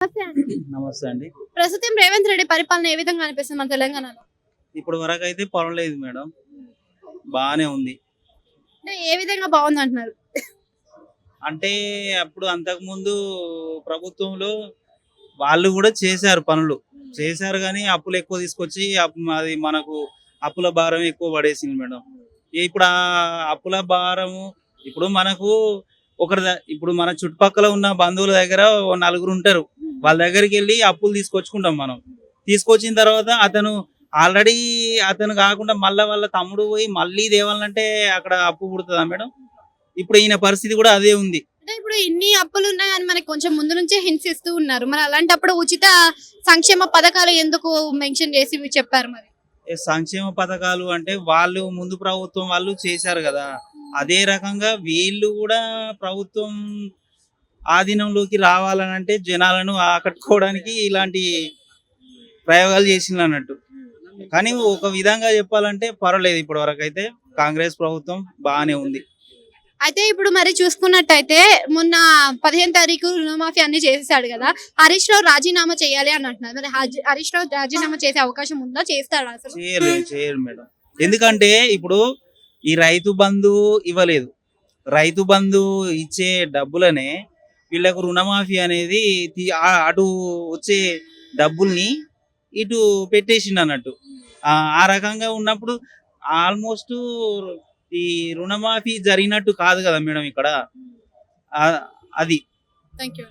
నమస్తే అండి. నమస్తే అండి. ప్రస్తుతం రేవంత్ రెడ్డి పరిపాలన ఏ విధంగా అనిపిస్తుంది మన తెలంగాణలో? ఇప్పటి వరకు అయితే పర్వాలేదు మేడం. బానే ఉంది. అంటే ఏ విధంగా బాగుందంటున్నారు? అంటే అప్పుడు అంతకుముందు ప్రభుత్వంలో వాళ్ళు కూడా చేశారు పనులు. చేశారు గానీ అప్పులు ఎక్కువ తీసుకొచ్చి అది మనకు అప్పుల భారం ఎక్కువ పడేసింది మేడం. ఇప్పుడు ఆ అప్పుల భారము ఇప్పుడు మనకు ఇప్పుడు మన చుట్టుపక్కల ఉన్న బంధువుల దగ్గర ఓ నలుగురు ఉంటారు. వాళ్ళ దగ్గరికెళ్ళి అప్పులు తీసుకొచ్చుకుంటాం మనం. తీసుకొచ్చిన తర్వాత ఆల్రెడీ అతను కాకుండా మళ్ళా వాళ్ళ తమ్ముడు పోయి మళ్ళీ తేవాలంటే అక్కడ అప్పు పుడుతదా మేడం? ఇప్పుడు ఈయన పరిస్థితి కూడా అదే ఉంది. అంటే ఇప్పుడు ఇన్ని అప్పులు ఉన్నాయని మనకి కొంచెం ముందు నుంచే హింట్స్ ఇస్తూ ఉన్నారు. మరి అలాంటప్పుడు ఉచిత సంక్షేమ పథకాలు ఎందుకు మెన్షన్ చేసి చెప్పారు మరి? సంక్షేమ పథకాలు అంటే వాళ్ళు ముందు ప్రభుత్వం వాళ్ళు చేశారు కదా! అదే రకంగా వీళ్ళు కూడా ప్రభుత్వం ఆధీనంలోకి రావాలనంటే జనాలను ఆకట్టుకోవడానికి ఇలాంటి ప్రయోగాలు చేసిండ్రన్నట్టు. కానీ ఒక విధంగా చెప్పాలంటే పర్వాలేదు ఇప్పటివరకైతే కాంగ్రెస్ ప్రభుత్వం బానే ఉంది. అయితే ఇప్పుడు మరి చూసుకున్నట్టయితే మొన్న 15 తారీఖు రుణమాఫీ అన్ని చేసేసాడు కదా. హరీష్ రావు రాజీనామా చేయాలి అని అంటున్నారు. మరి హరీష్ రావు రాజీనామా చేసే అవకాశం ఉందా? చేస్తాడా అసలు? చేయరు మేడం. ఎందుకంటే ఇప్పుడు ఈ రైతు బంధు ఇవ్వలేదు. రైతు బంధు ఇచ్చే డబ్బులనే వీళ్ళకు రుణమాఫీ అనేది అటు వచ్చే డబ్బుల్ని ఇటు పెట్టేసిండు అన్నట్టు. ఆ రకంగా ఉన్నప్పుడు ఆల్మోస్ట్ ఈ రుణమాఫీ జరిగినట్టు కాదు కదా మేడం ఇక్కడ. అది. Thank you.